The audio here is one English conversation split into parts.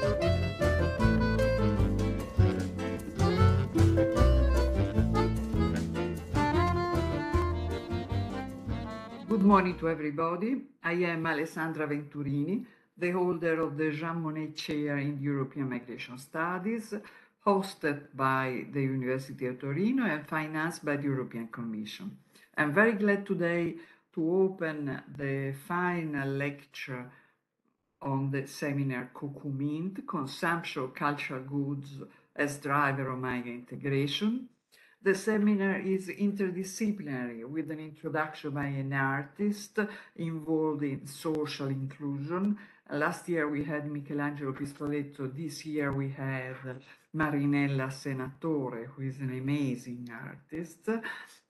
Good morning to everybody. I am Alessandra Venturini, the holder of the Jean Monnet Chair in European Migration Studies, hosted by the University of Torino and financed by the European Commission. I'm very glad today to open the final lecture on the seminar Cocumint, Consumption of Cultural Goods as Driver of Migrant Integration. The seminar is interdisciplinary with an introduction by an artist involved in social inclusion. Last year we had Michelangelo Pistoletto. This year we have Marinella Senatore, who is an amazing artist,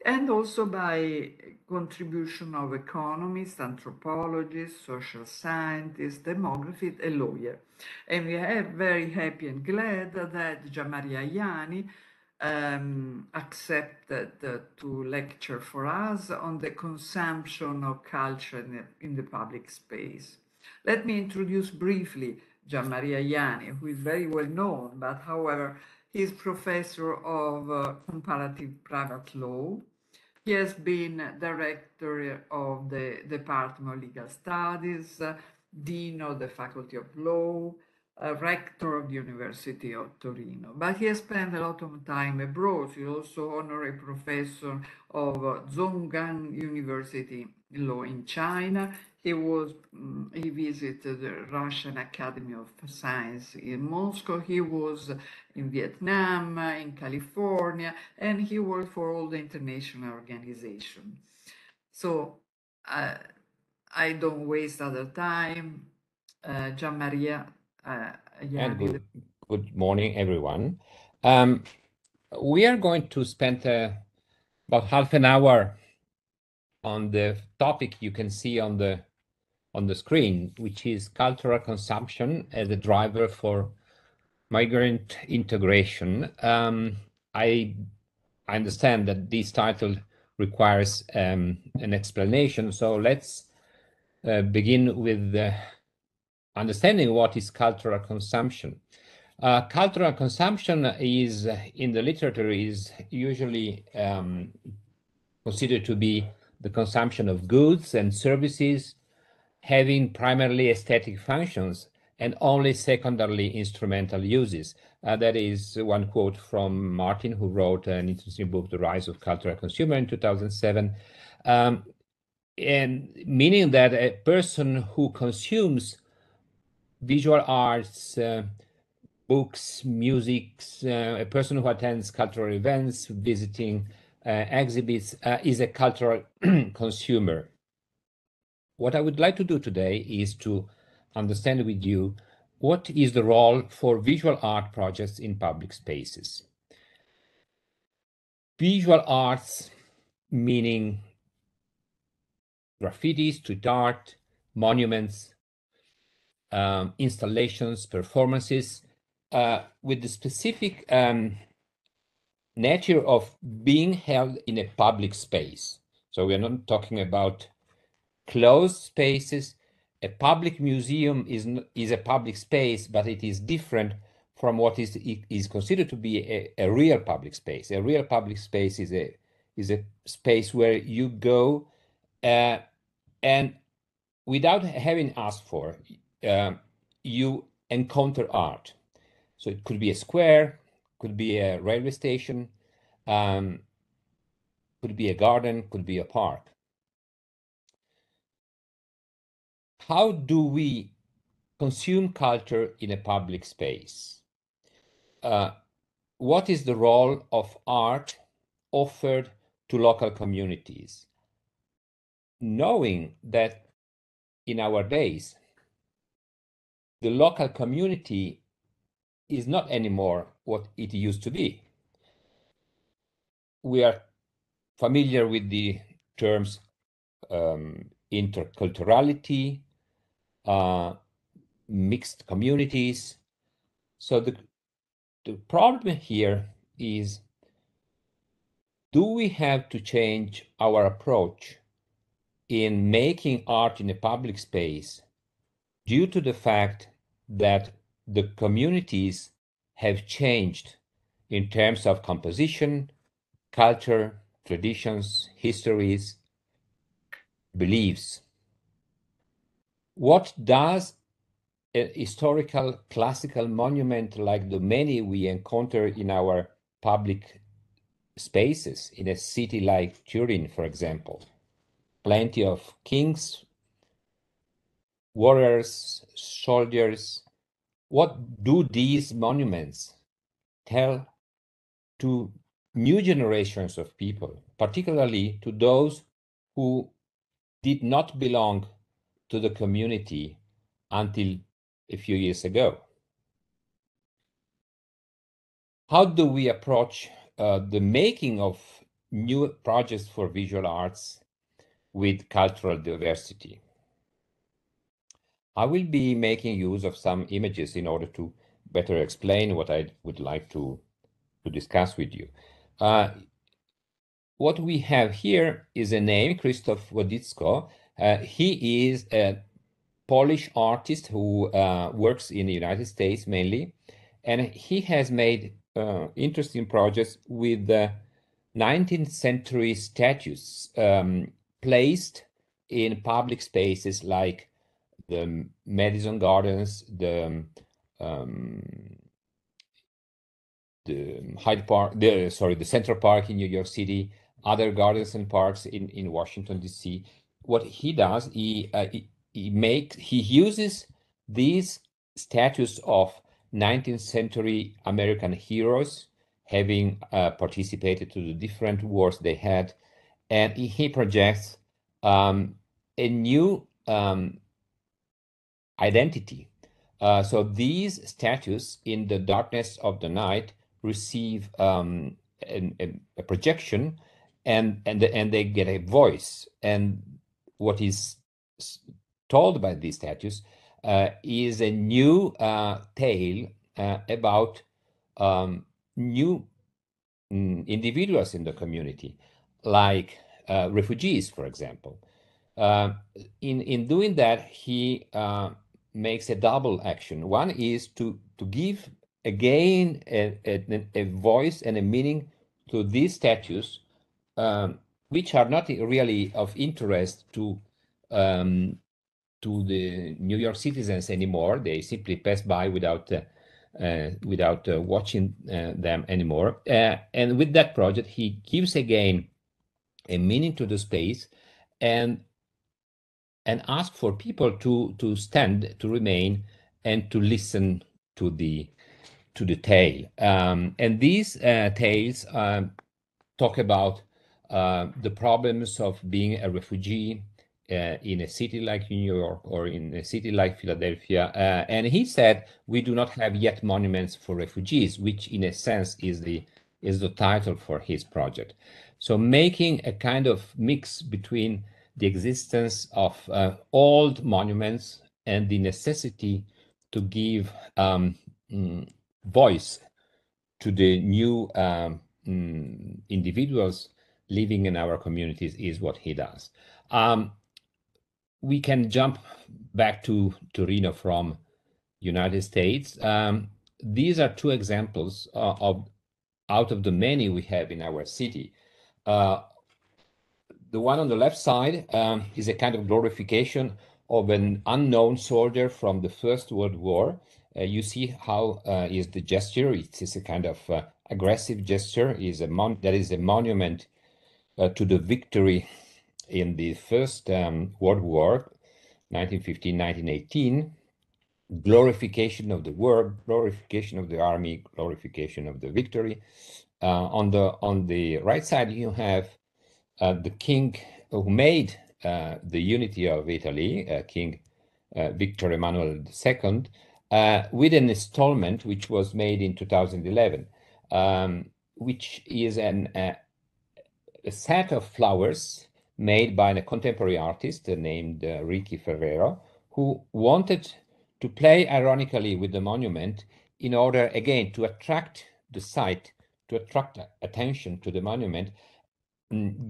and also by contribution of economists, anthropologists, social scientists, demographists, and lawyers. And we are very happy and glad that Gian Ajani accepted to lecture for us on the consumption of culture in the public space. Let me introduce briefly Gian Ajani, who is very well known, but however, he is professor of comparative private law. He has been director of the Department of Legal Studies, dean of the Faculty of Law, rector of the University of Torino. But he has spent a lot of time abroad. He's also honorary professor of Zhonggan University Law in China. He visited the Russian Academy of Science in Moscow. He was in Vietnam, in California, and he worked for all the international organizations. So I don't waste other time. Gian Maria. And good morning, everyone. We are going to spend about half an hour on the topic you can see on the screen, which is cultural consumption as a driver for migrant integration. I understand that this title requires an explanation, so let's begin with understanding what is cultural consumption. Cultural consumption is, in the literature, is usually considered to be the consumption of goods and services having primarily aesthetic functions and only secondarily instrumental uses. That is one quote from Martin, who wrote an interesting book, The Rise of Cultural Consumer, in 2007. And meaning that a person who consumes visual arts, books, music, a person who attends cultural events, visiting exhibits, is a cultural consumer. What I would like to do today is to understand with you what is the role for visual art projects in public spaces. Visual arts, meaning graffiti, street art, monuments, installations, performances, with the specific nature of being held in a public space. So we are not talking about closed spaces. A public museum is a public space, but it is different from what is considered to be a real public space. A real public space is a space where you go and without having asked for, you encounter art. So it could be a square, could be a railway station, could be a garden, could be a park. How do we consume culture in a public space? What is the role of art offered to local communities? Knowing that in our days, the local community is not anymore what it used to be. We are familiar with the terms interculturality, mixed communities. So the problem here is, do we have to change our approach in making art in a public space due to the fact that the communities have changed in terms of composition, culture, traditions, histories, beliefs. What does a historical classical monument like the many we encounter in our public spaces in a city like Turin, for example? Plenty of kings, warriors, soldiers. What do these monuments tell to new generations of people, particularly to those who did not belong to the community until a few years ago? How do we approach the making of new projects for visual arts with cultural diversity? I will be making use of some images in order to better explain what I would like to discuss with you. What we have here is a name, Krzysztof Wodicko. He is a Polish artist who works in the United States mainly, and he has made interesting projects with 19th century statues placed in public spaces like the Madison Gardens, the Hyde Park, the Central Park in New York City, other gardens and parks in Washington D.C. What he does, he uses these statues of 19th century American heroes having participated to the different wars they had, and he projects a new identity. So these statues in the darkness of the night receive a projection, and they get a voice. And what is told by these statues is a new tale about new individuals in the community, like refugees, for example. In doing that, he makes a double action. One is to give again a voice and a meaning to these statues, which are not really of interest to the New York citizens anymore. They simply pass by without watching them anymore. And with that project, he gives again a meaning to the space, and ask for people to stand, to remain, and to listen to the tale. And these tales talk about the problems of being a refugee in a city like New York or in a city like Philadelphia. And he said, we do not have yet monuments for refugees, which in a sense is the title for his project. So making a kind of mix between the existence of old monuments and the necessity to give voice to the new individuals living in our communities is what he does. We can jump back to Torino from United States. These are two examples of out of the many we have in our city. The one on the left side is a kind of glorification of an unknown soldier from the First World War. You see how is the gesture. It is a kind of aggressive gesture. That is a monument to the victory in the First World War, 1915-1918. Glorification of the war, glorification of the army, glorification of the victory. On the right side, you have the king who made the unity of Italy, King Victor Emmanuel II, with an installment which was made in 2011, which is a set of flowers made by a contemporary artist named Ricky Ferrero, who wanted to play ironically with the monument in order, again, to attract the site, to attract attention to the monument,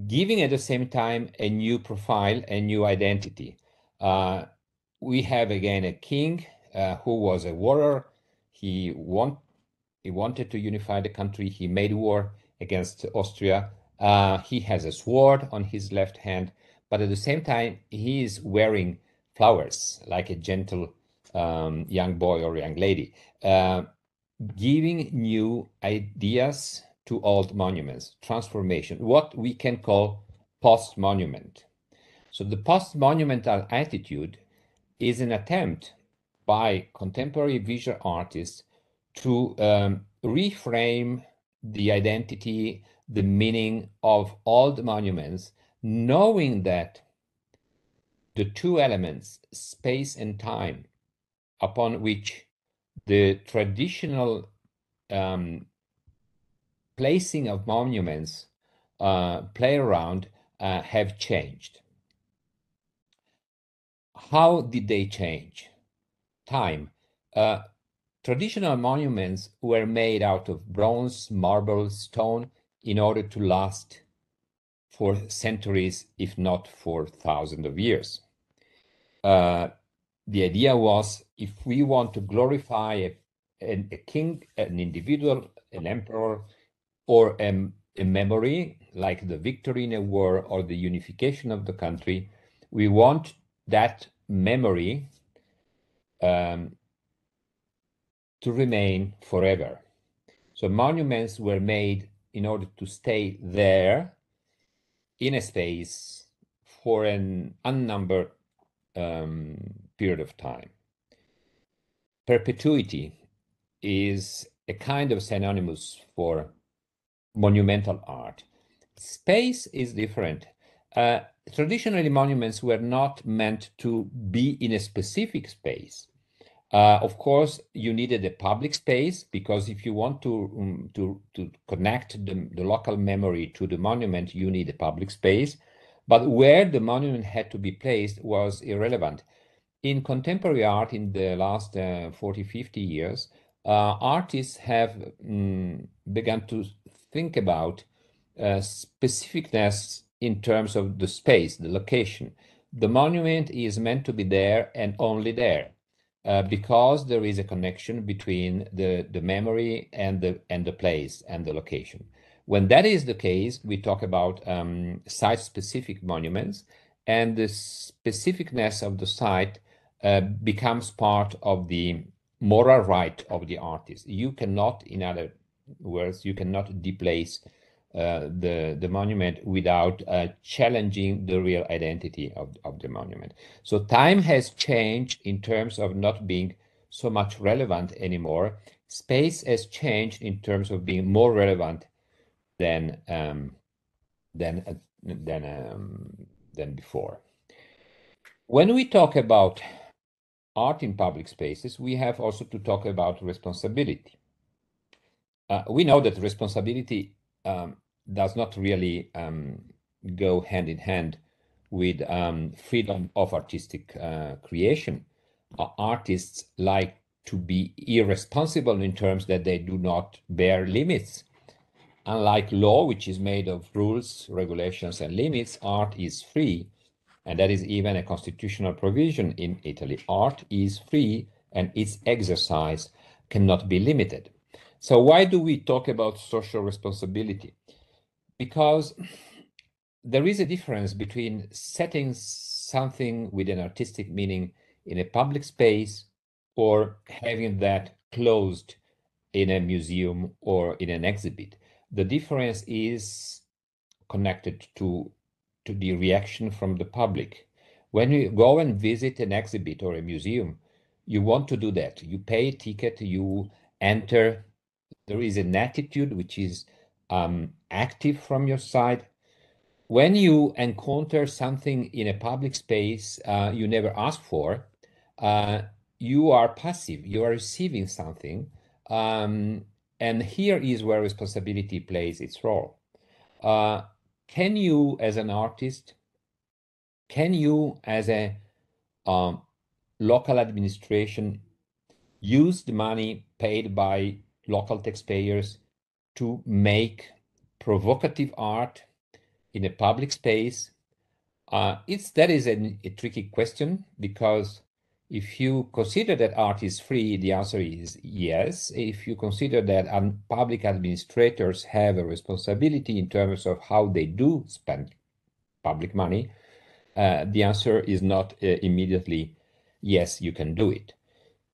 giving at the same time a new profile, a new identity. We have again a king who was a warrior, he wanted to unify the country. He made war against Austria. He has a sword on his left hand, but at the same time, he is wearing flowers like a gentle young boy or young lady, giving new ideas to old monuments, transformation, what we can call post-monument. So the post-monumental attitude is an attempt by contemporary visual artists to reframe the identity, the meaning of old monuments, knowing that the two elements, space and time, upon which the traditional placing of monuments play around have changed. How did they change? Time. Traditional monuments were made out of bronze, marble, stone in order to last for centuries, if not for thousands of years. The idea was, if we want to glorify a king, an individual, an emperor, or a memory like the victory in a war or the unification of the country, we want that memory to remain forever. So monuments were made in order to stay there in a space for an unnumbered period of time. Perpetuity is a kind of synonymous for monumental art. Space is different. Traditionally, monuments were not meant to be in a specific space. Of course, you needed a public space, because if you want to connect the local memory to the monument, you need a public space. But where the monument had to be placed was irrelevant. In contemporary art, in the last 40, 50 years, artists have begun to think about specificness in terms of the space, the location. The monument is meant to be there and only there. Because there is a connection between the memory and the place and the location. When that is the case, we talk about site-specific monuments, and the specificness of the site becomes part of the moral right of the artist. You cannot, in other words, you cannot deplace the monument without challenging the real identity of the monument. So time has changed in terms of not being so much relevant anymore. Space has changed in terms of being more relevant than before. When we talk about art in public spaces, we have also to talk about responsibility. We know that responsibility does not really go hand in hand with freedom of artistic creation. Artists like to be irresponsible in terms that they do not bear limits. Unlike law, which is made of rules, regulations, and limits, art is free. And that is even a constitutional provision in Italy. Art is free and its exercise cannot be limited. So why do we talk about social responsibility? Because there is a difference between setting something with an artistic meaning in a public space or having that closed in a museum or in an exhibit. The difference is connected to the reaction from the public. When you go and visit an exhibit or a museum, you want to do that. You pay a ticket, you enter. There is an attitude which is active from your side. When you encounter something in a public space you never asked for, you are passive, you are receiving something. And here is where responsibility plays its role. Can you, as an artist, can you, as a local administration, use the money paid by local taxpayers to make provocative art in a public space? That is a tricky question, because If you consider that art is free, the answer is yes. If you consider that public administrators have a responsibility in terms of how they do spend public money, the answer is not immediately yes, you can do it.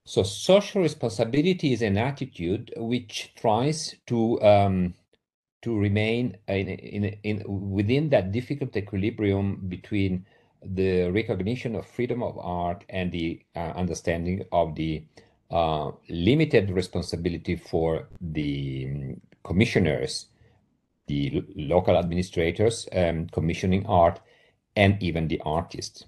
So social responsibility is an attitude which tries to remain within that difficult equilibrium between the recognition of freedom of art and the understanding of the limited responsibility for the commissioners, the local administrators commissioning art, and even the artists.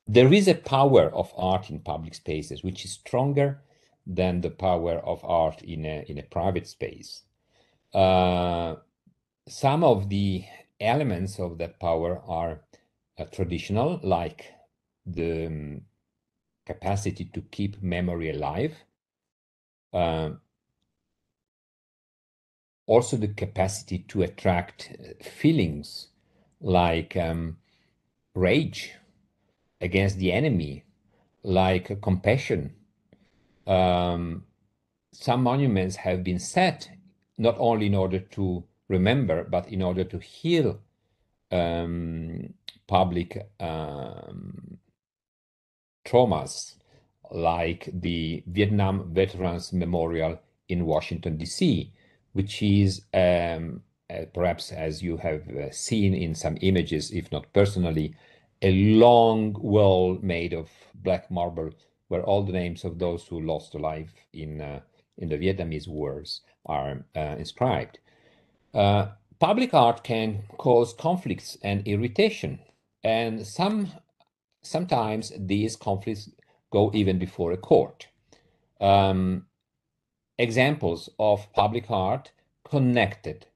There is a power of art in public spaces which is stronger than the power of art in a private space. Some of the elements of that power are traditional, like the capacity to keep memory alive, also the capacity to attract feelings like rage against the enemy, like compassion. Some monuments have been set not only in order to remember, but in order to heal public traumas, like the Vietnam Veterans Memorial in Washington, D.C., which is perhaps, as you have seen in some images, if not personally, a long wall made of black marble where all the names of those who lost life in the Vietnamese wars are inscribed. Public art can cause conflicts and irritation, and sometimes these conflicts go even before a court. Examples of public art connected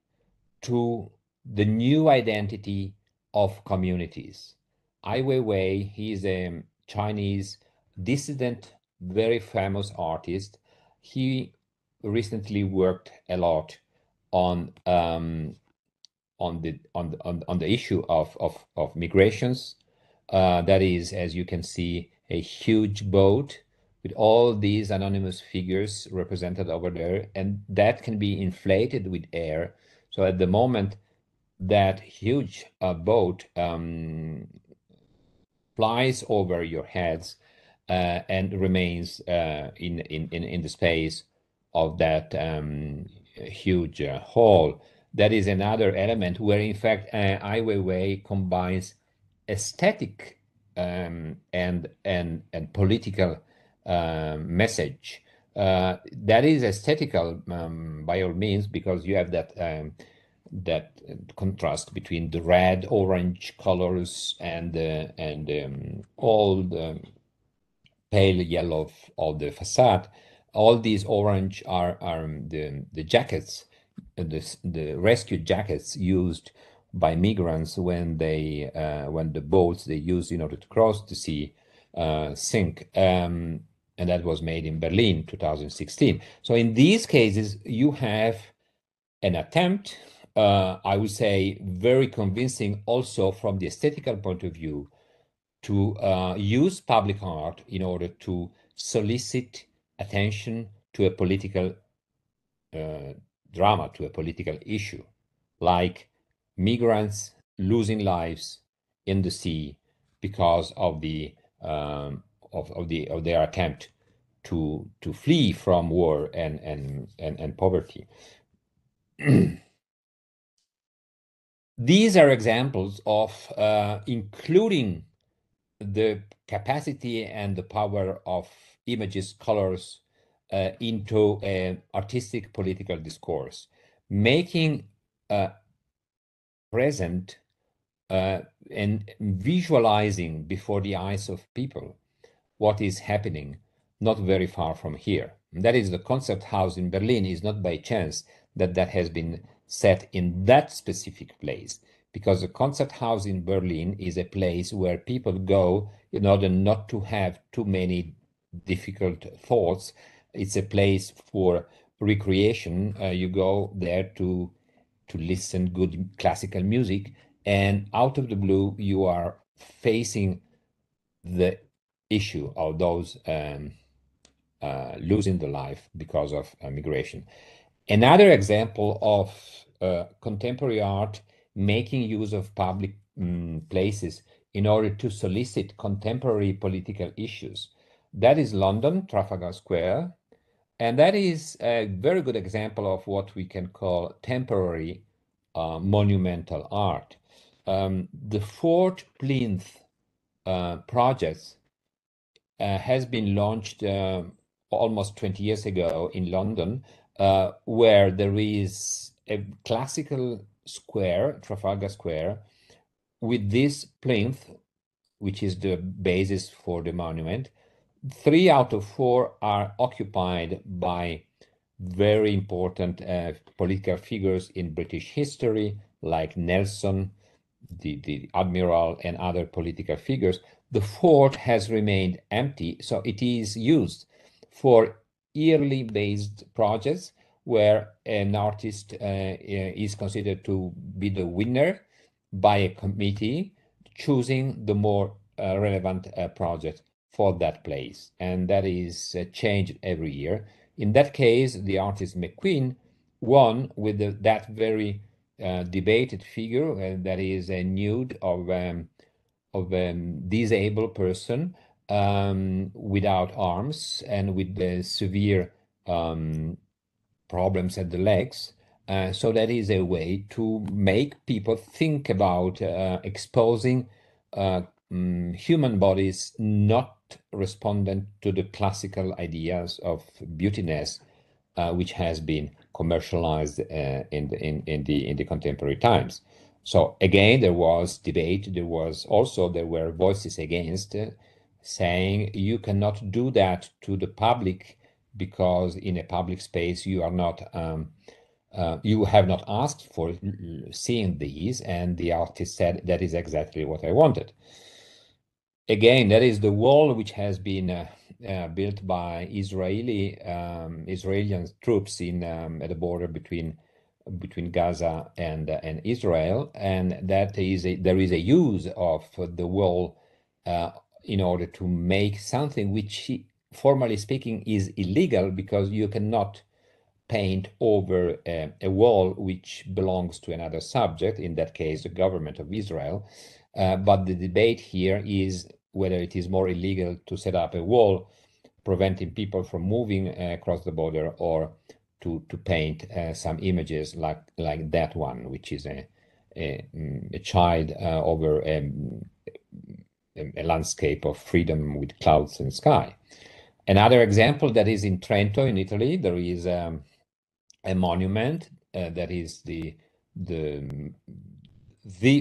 to the new identity of communities. Ai Weiwei, he is a Chinese dissident, very famous artist. He recently worked a lot on the issue of migrations. That is, as you can see, a huge boat with all these anonymous figures represented over there, and that can be inflated with air. So at the moment that huge boat flies over your heads and remains in the space of that huge hall. That is another element where, in fact, Ai Weiwei combines aesthetic and political message. That is aesthetical by all means, because you have that contrast between the red, orange colors and all the pale yellow of the facade. All these orange are the jackets, the rescue jackets used by migrants when the boats they use in order to cross the sea sink. And that was made in Berlin, 2016. So in these cases, you have an attempt, I would say, very convincing also from the aesthetical point of view, to use public art in order to solicit attention to a political drama, to a political issue, like migrants losing lives in the sea because of their attempt to flee from war and poverty. These are examples of including the capacity and the power of images, colors into an artistic political discourse, making present and visualizing before the eyes of people what is happening not very far from here. And that is the concept house in Berlin. Is not by chance that has been set in that specific place, because the concept house in Berlin is a place where people go in order not to have too many difficult thoughts. It's a place for recreation. You go there to listen good classical music, and out of the blue you are facing the issue of those losing their life because of migration. Another example of contemporary art making use of public places in order to solicit contemporary political issues. That is London, Trafalgar Square, and that is a very good example of what we can call temporary monumental art. The Fort Plinth project has been launched almost 20 years ago in London, where there is a classical square, Trafalgar Square, with this plinth, which is the basis for the monument. 3 out of 4 are occupied by very important political figures in British history, like Nelson, the admiral, and other political figures. The fort has remained empty, so it is used for yearly based projects where an artist is considered to be the winner by a committee, choosing the more relevant project for that place. And that is changed every year. In that case, the artist McQueen won with that very debated figure that is a nude of a disabled person without arms and with the severe problems at the legs. So that is a way to make people think about exposing human bodies not respondent to the classical ideas of beautiness, which has been commercialized in the contemporary times. So again, there was debate. There were voices against, saying you cannot do that to the public because in a public space you are not you have not asked for seeing these, and the artist said that is exactly what I wanted. Again, that is the wall which has been built by Israeli troops in at the border between Gaza and Israel, and that is there is a use of the wall in order to make something which, formally speaking, is illegal, because you cannot paint over a wall which belongs to another subject, in that case, the government of Israel. But the debate here is whether it is more illegal to set up a wall preventing people from moving across the border, or to paint some images like that one, which is a child over a landscape of freedom with clouds and sky. Another example that is in Trento in Italy, there is a monument that is the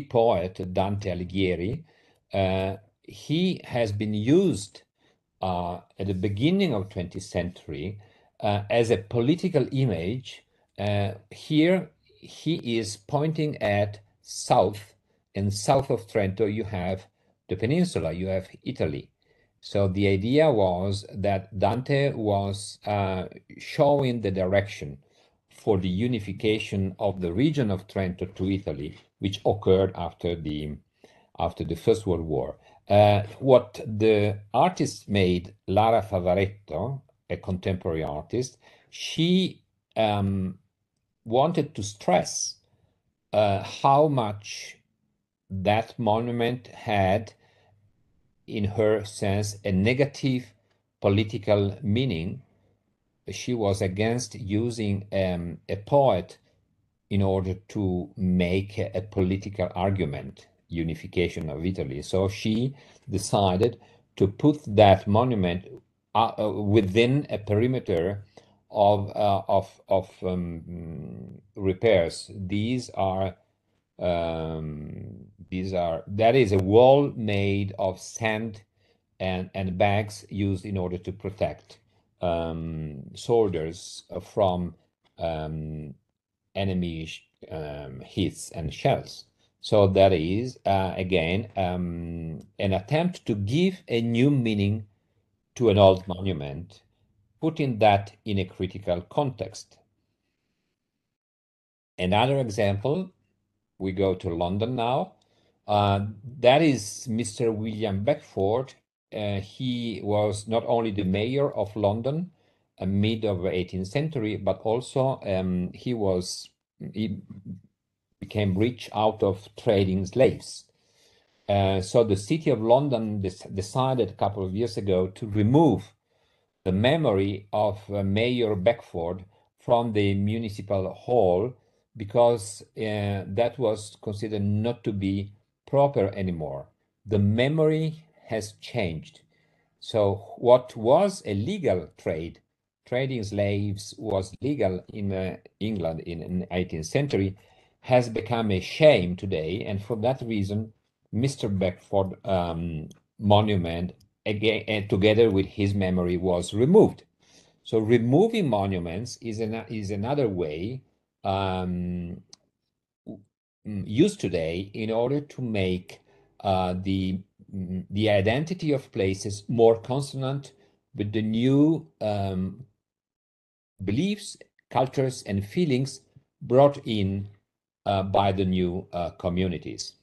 poet Dante Alighieri. He has been used at the beginning of 20th century as a political image. Here he is pointing at south, and south of Trento you have the peninsula, you have Italy. So the idea was that Dante was showing the direction for the unification of the region of Trento to Italy, which occurred after the First World War. What the artist made, Lara Favaretto, a contemporary artist, she wanted to stress how much that monument had, in her sense, a negative political meaning. She was against using a poet in order to make a political argument, unification of Italy. So she decided to put that monument within a perimeter of repairs. That is a wall made of sand and bags used in order to protect soldiers from enemy hits and shells. So that is, again, an attempt to give a new meaning to an old monument, putting that in a critical context. Another example, we go to London now. That is Mr. William Beckford he was not only the mayor of London, mid of the 18th century, but also he became rich out of trading slaves. So the city of London decided a couple of years ago to remove the memory of Mayor Beckford from the municipal hall because that was considered not to be proper anymore. The memory has changed. So what was a legal trade, trading slaves was legal in England in the 18th century, has become a shame today. And for that reason, Mr. Beckford monument, again, together with his memory, was removed. So removing monuments is another way used today in order to make the identity of places more consonant with the new beliefs, cultures, and feelings brought in by the new communities.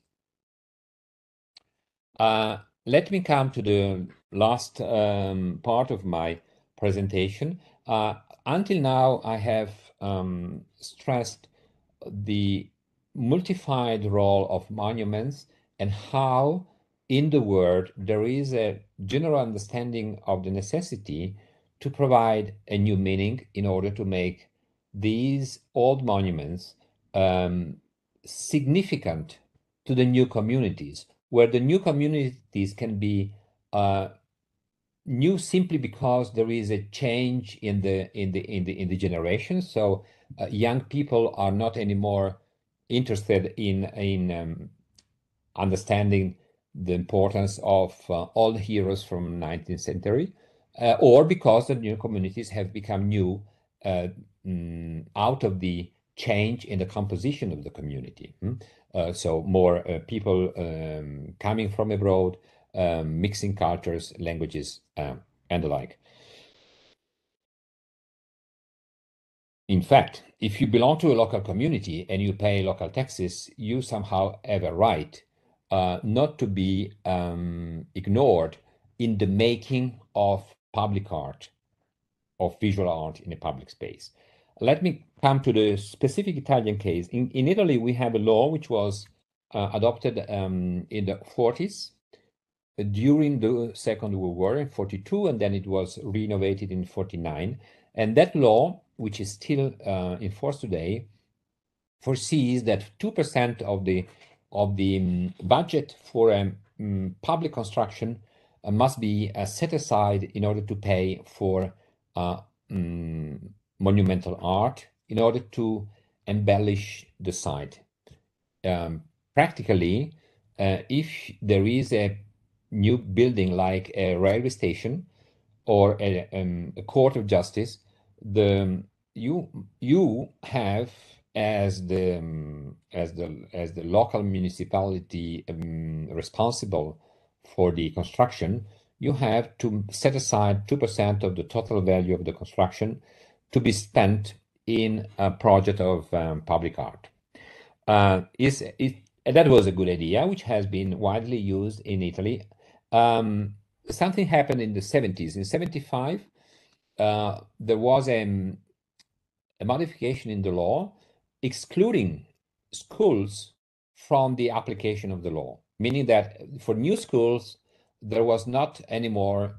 Let me come to the last part of my presentation. Until now, I have stressed the multified role of monuments and how in the world there is a general understanding of the necessity to provide a new meaning in order to make these old monuments significant to the new communities, where the new communities can be new simply because there is a change in the generation. So young people are not anymore interested in understanding the importance of all the heroes from 19th century, or because the new communities have become new out of the change in the composition of the community. So more people coming from abroad, mixing cultures, languages, and the like. In fact, if you belong to a local community and you pay local taxes, you somehow have a right not to be ignored in the making of public art, of visual art in a public space. Let me come to the specific Italian case. In Italy, we have a law which was adopted in the 40s during the Second World War in 42, and then it was renovated in 49. And that law, which is still in force today, foresees that 2% of the budget for public construction must be set aside in order to pay for monumental art in order to embellish the site. Practically, if there is a new building like a railway station or a court of justice, you have as the local municipality responsible for the construction, you have to set aside 2% of the total value of the construction to be spent in a project of public art. That was a good idea, which has been widely used in Italy. Something happened in the 70s. In 75, there was a modification in the law excluding schools from the application of the law, meaning that for new schools, there was not anymore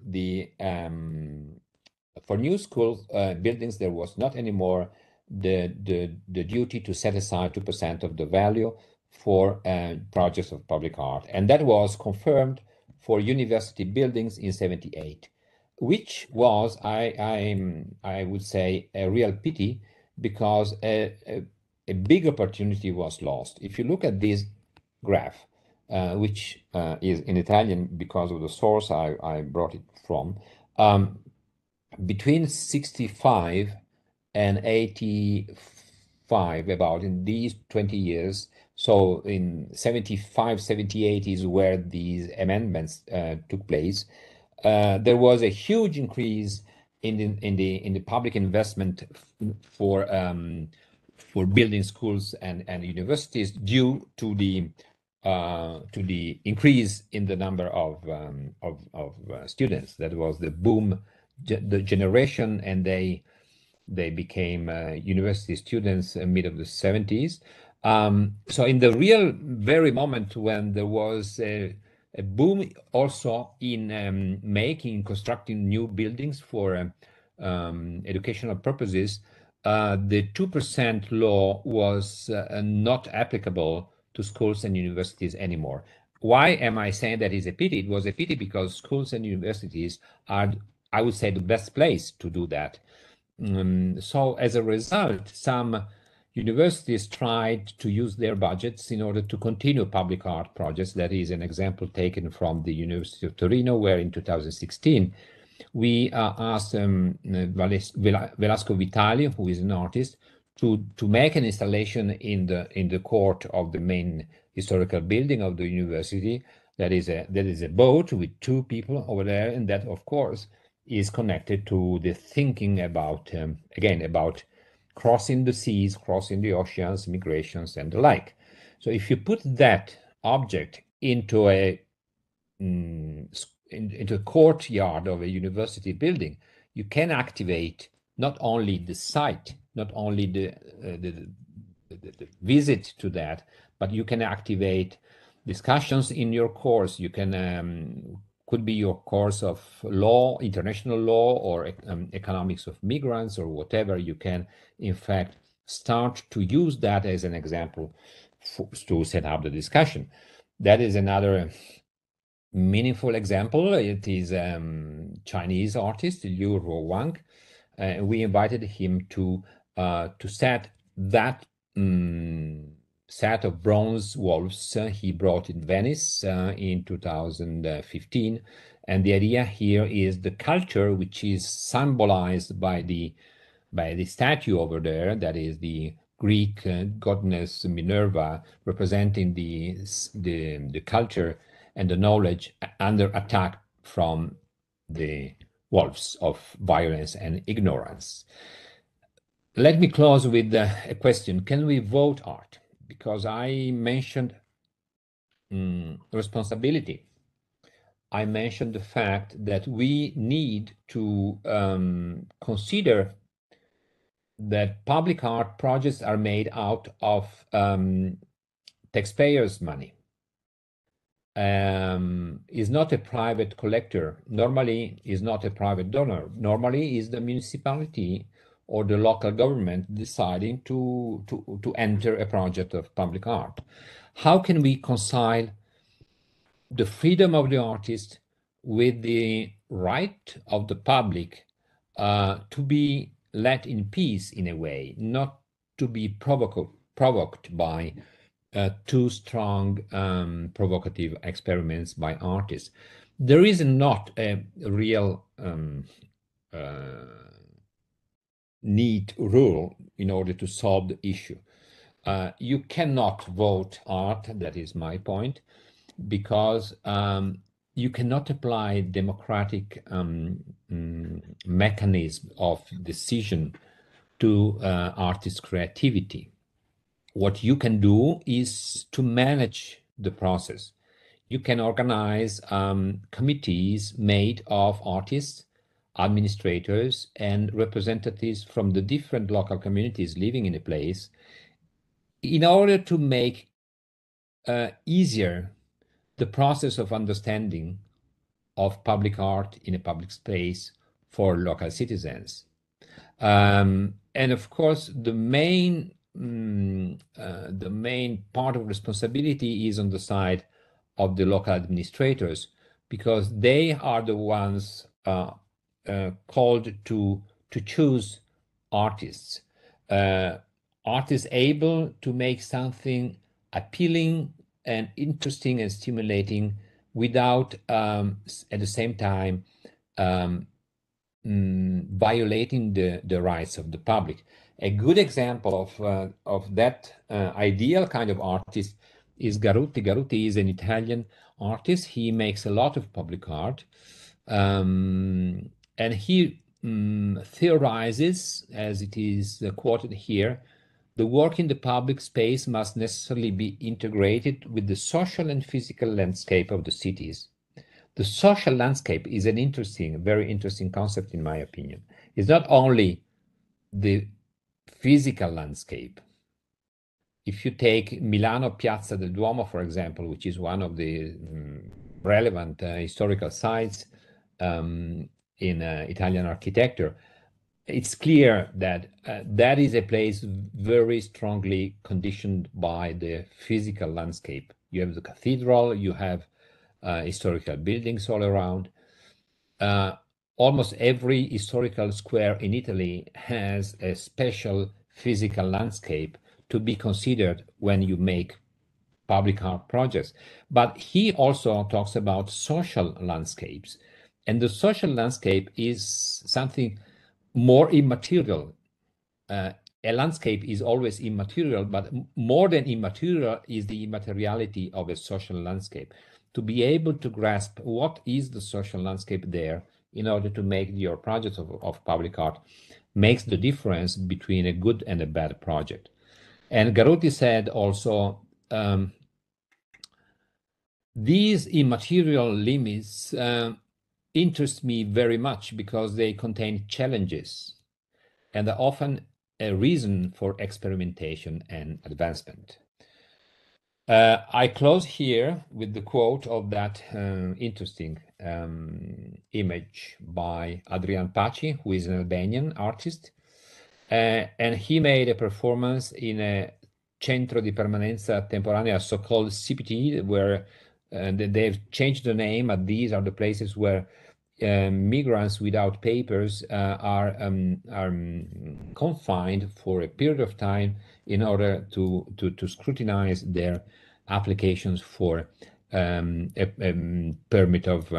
for new school buildings, there was not anymore the duty to set aside 2% of the value for projects of public art. And that was confirmed for university buildings in 78, which was, I would say, a real pity, because a big opportunity was lost. If you look at this graph, which is in Italian because of the source I brought it from, between 65 and 85, about in these 20 years, so in 75, 78 is where these amendments took place. There was a huge increase in the public investment for building schools and universities due to the to the increase in the number of students. That was the boom, the generation, and they became university students mid of the 70s. So in the real very moment when there was a boom also in constructing new buildings for educational purposes, the 2% law was not applicable to schools and universities anymore. Why am I saying that is a pity? It was a pity because schools and universities are, I would say, the best place to do that. So as a result, some universities tried to use their budgets in order to continue public art projects. That is an example taken from the University of Torino, where in 2016, we asked Velasco Vitali, who is an artist, to make an installation in the court of the main historical building of the university. That is a boat with two people over there, and that, of course, is connected to the thinking about again about crossing the seas, crossing the oceans, migrations, and the like. So if you put that object into into a courtyard of a university building, you can activate not only the site, not only the visit to that, but you can activate discussions in your course. You can could be your course of law, international law, or economics of migrants, or whatever. You can, in fact, start to use that as an example to set up the discussion. That is another meaningful example. It is Chinese artist Liu Ruowang. We invited him to set that set of bronze wolves he brought in Venice in 2015. And the idea here is the culture which is symbolized by the statue over there, that is the Greek goddess Minerva, representing the culture and the knowledge under attack from the wolves of violence and ignorance. Let me close with a question. Can we vote art? Because I mentioned responsibility. I mentioned the fact that we need to consider that public art projects are made out of taxpayers' money. Is not a private collector, normally is not a private donor, normally is the municipality or the local government deciding to enter a project of public art. How can we reconcile the freedom of the artist with the right of the public to be let in peace in a way, not to be provoked by too strong provocative experiments by artists? There is not a real neat rule in order to solve the issue. You cannot vote art, that is my point, because you cannot apply democratic mechanism of decision to artist creativity. What you can do is to manage the process. You can organize committees made of artists, administrators, and representatives from the different local communities living in a place in order to make easier the process of understanding of public art in a public space for local citizens. And of course, the main part of responsibility is on the side of the local administrators, because they are the ones called to choose artists. Artists able to make something appealing and interesting and stimulating without at the same time violating the rights of the public. A good example of that ideal kind of artist is Garuti. Garuti is an Italian artist. He makes a lot of public art, and he theorizes, as it is quoted here, the work in the public space must necessarily be integrated with the social and physical landscape of the cities. The social landscape is an interesting, very interesting concept in my opinion. It's not only the physical landscape. If you take Milano Piazza del Duomo, for example, which is one of the relevant historical sites in Italian architecture, it's clear that that is a place very strongly conditioned by the physical landscape. You have the cathedral, you have historical buildings all around. Almost every historical square in Italy has a special physical landscape to be considered when you make public art projects. But he also talks about social landscapes. And the social landscape is something more immaterial. A landscape is always immaterial, but more than immaterial is the immateriality of a social landscape. To be able to grasp what is the social landscape there in order to make your project of public art makes the difference between a good and a bad project. And Garuti said also, these immaterial limits interest me very much because they contain challenges and are often a reason for experimentation and advancement. I close here with the quote of that interesting image by Adrian Paci, who is an Albanian artist. And he made a performance in a Centro di Permanenza Temporanea, so-called CPT, where they've changed the name, but these are the places where migrants without papers are confined for a period of time in order to scrutinize their applications for a permit of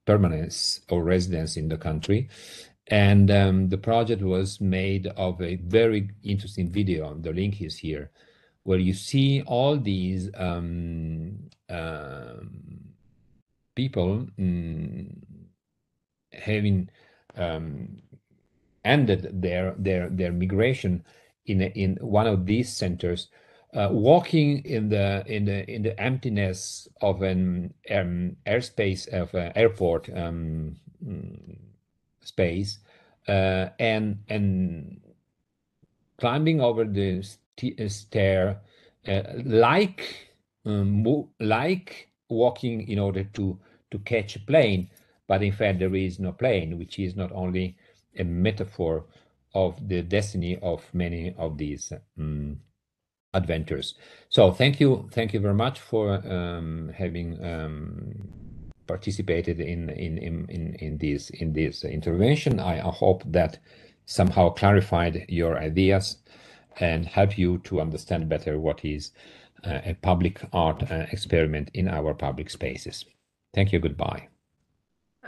permanence or residence in the country. And the project was made of a very interesting video. The link is here, where you see all these people having ended their migration in one of these centers, walking in the emptiness of an airspace of an airport space, and climbing over the stair, like walking in order to catch a plane, but in fact there is no plane, which is not only a metaphor of the destiny of many of these adventures. So thank you very much for having participated in this intervention. I hope that somehow clarified your ideas and help you to understand better what is a public art experiment in our public spaces. Thank you. Goodbye.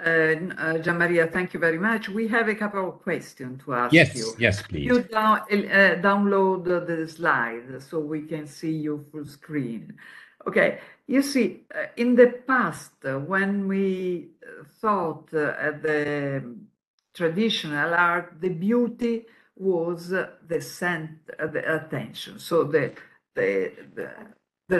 Gian Maria, thank you very much. We have a couple of questions to ask you. Yes, please. You download the slide so we can see you full screen. Okay, you see, in the past, when we thought at the traditional art, the beauty was the center, the attention. So the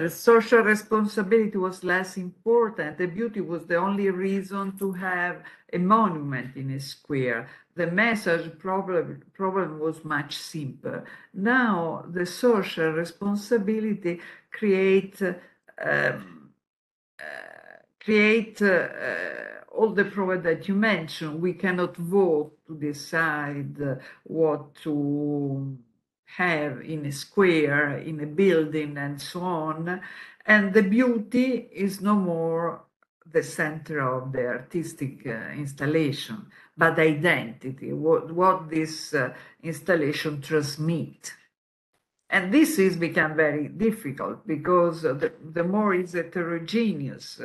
social responsibility was less important. The beauty was the only reason to have a monument in a square. The message problem was much simpler. Now the social responsibility create all the problems that you mentioned. We cannot vote to decide what to have in a square, in a building, and so on. And the beauty is no more the center of the artistic installation, but identity, what this installation transmits. And this has become very difficult because the more is heterogeneous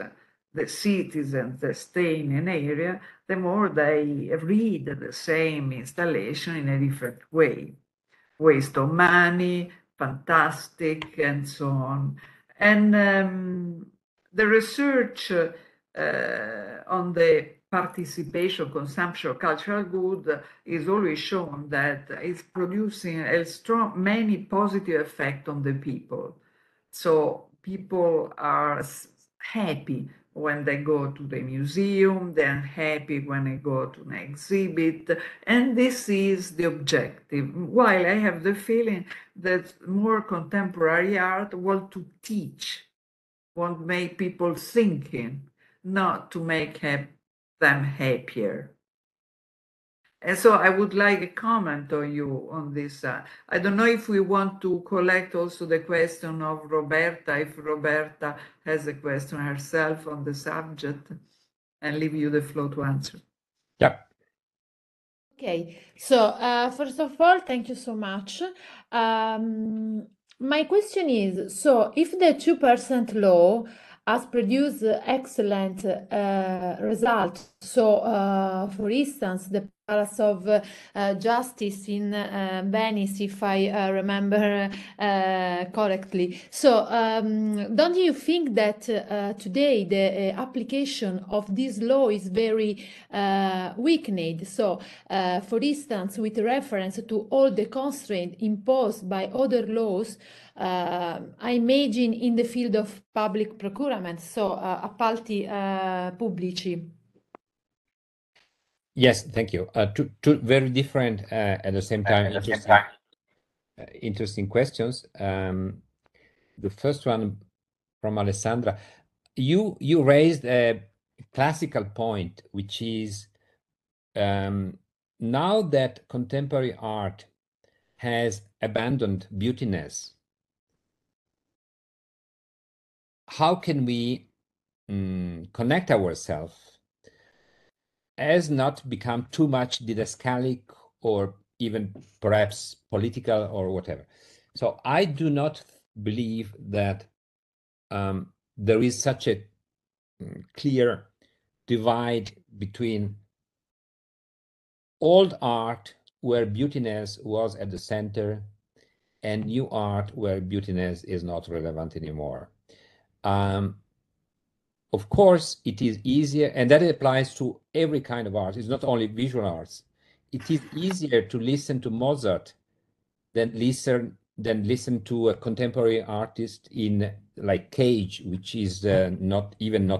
the citizens that stay in an area, the more they read the same installation in a different way. Waste of money, fantastic, and so on. And the research on the participation, consumption of cultural good is always shown that it's producing a many positive effect on the people. So people are happy when they go to the museum, they're happy when they go to an exhibit, and this is the objective. While I have the feeling that more contemporary art want to teach, want to make people thinking, not to make them happier. And so I would like a comment on you on this. I don't know if we want to collect also the question of Roberta, if Roberta has a question herself on the subject, and leave you the floor to answer. Yeah. Okay, so first of all, thank you so much. My question is, so if the 2% law has produced excellent results, so for instance, the Palace of Justice in Venice, if I remember correctly. So don't you think that today the application of this law is very weakened? So for instance, with reference to all the constraints imposed by other laws, I imagine in the field of public procurement, so appalti pubblici. Yes, thank you. Two very different at the same time interesting questions. The first one from Alessandra. You raised a classical point, which is now that contemporary art has abandoned beautiness, how can we connect ourselves as not become too much didascalic or even perhaps political or whatever? So I do not believe that there is such a clear divide between old art where beautiness was at the center and new art where beautiness is not relevant anymore. Of course, it is easier, and that applies to every kind of art. It's not only visual arts. It is easier to listen to Mozart than listen to a contemporary artist in like Cage, which is not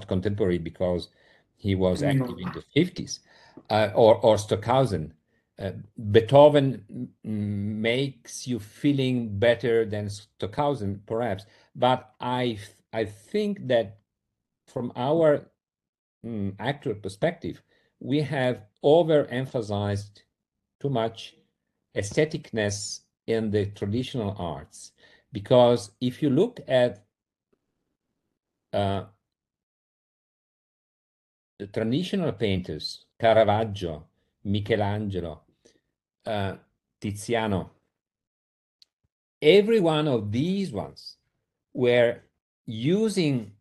contemporary because he was active in the 50s, or Stockhausen. Beethoven makes you feeling better than Stockhausen, perhaps, but I think that from our actual perspective, we have overemphasized too much aestheticness in the traditional arts, because if you look at the traditional painters, Caravaggio, Michelangelo, Tiziano, every one of these ones were using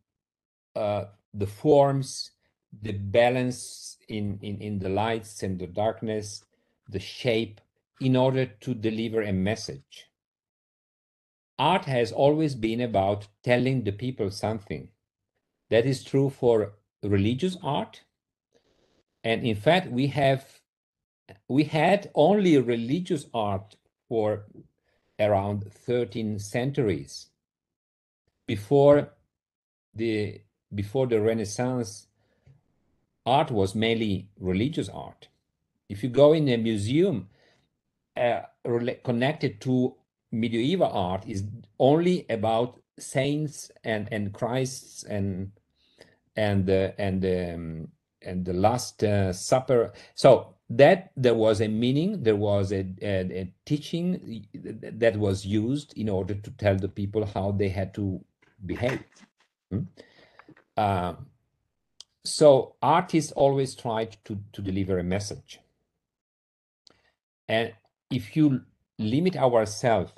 the forms, the balance in the lights and the darkness, the shape, in order to deliver a message. Art has always been about telling the people something. That is true for religious art. And in fact, we had only religious art for around 13 centuries. Before the Renaissance, art was mainly religious art. If you go in a museum connected to medieval art, is only about saints and Christs and the Last Supper. So that there was a meaning, there was a teaching that was used in order to tell the people how they had to behave. So artists always tried to deliver a message. And if you limit ourselves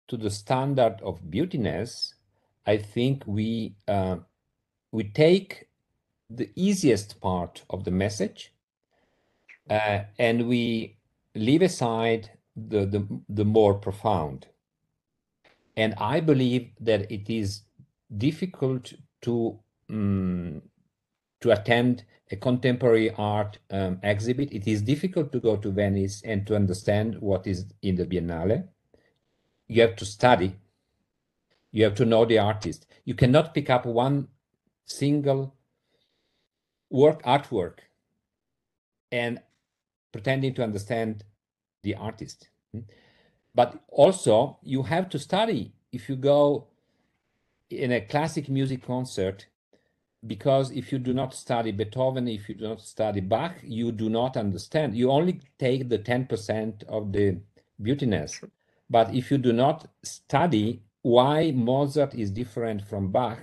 to the standard of beautiness, I think we take the easiest part of the message and we leave aside the more profound. And I believe that it is difficult to to attend a contemporary art exhibit. It is difficult to go to Venice and to understand what is in the Biennale. You have to study. You have to know the artist. You cannot pick up one single artwork and pretending to understand the artist. But also you have to study if you go in a classic music concert, because if you do not study Beethoven, if you do not study Bach, you do not understand. You only take the 10% of the beautiness. But if you do not study why Mozart is different from Bach,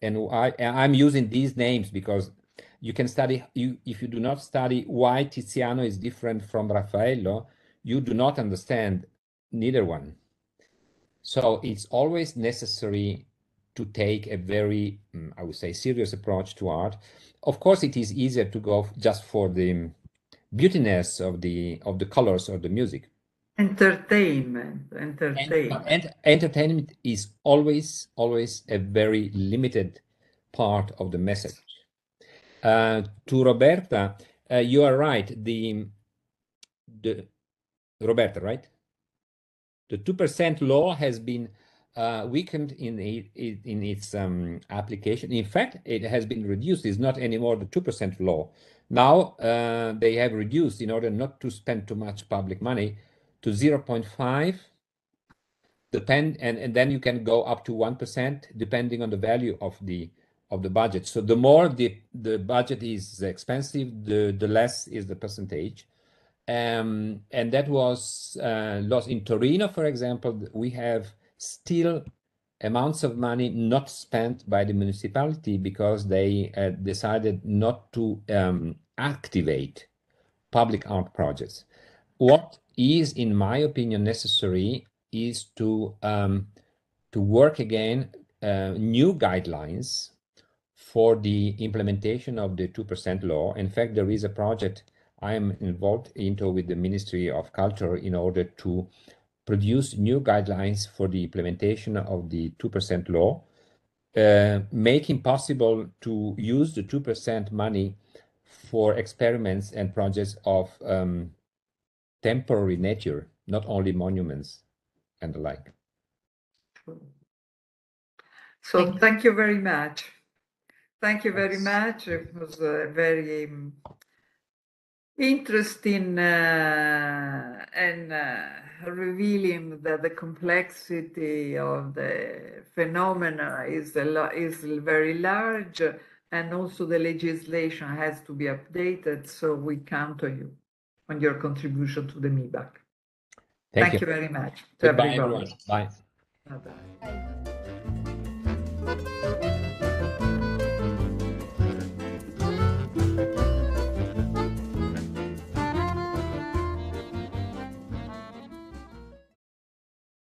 and why I'm using these names because you can study, if you do not study why Tiziano is different from Raffaello, you do not understand neither one. So it's always necessary to take a very, I would say, serious approach to art. Of course, it is easier to go just for the beautiness of the colors or the music. Entertainment. And entertainment is always a very limited part of the message. To Roberta, you are right. Roberta, right? The 2% law has been weakened in its application. In fact, it has been reduced. It's not anymore the 2% law. Now they have reduced, in order not to spend too much public money, to 0.5. And then you can go up to 1% depending on the value of the budget. So the more the budget is expensive, the less is the percentage. And that was lost in Torino, for example. We have still amounts of money not spent by the municipality because they decided not to activate public art projects. What is, in my opinion, necessary is to work again new guidelines for the implementation of the 2% law. In fact, there is a project I am involved into with the Ministry of Culture in order to produce new guidelines for the implementation of the 2% law, making possible to use the 2% money for experiments and projects of temporary nature, not only monuments and the like. So thank you very much. Thank you very much. It was very interesting and revealing that the complexity of the phenomena is very large, and also the legislation has to be updated. So we count on you, on your contribution to the MIBAC. Thank you very much. Goodbye, everyone. Bye. Bye-bye.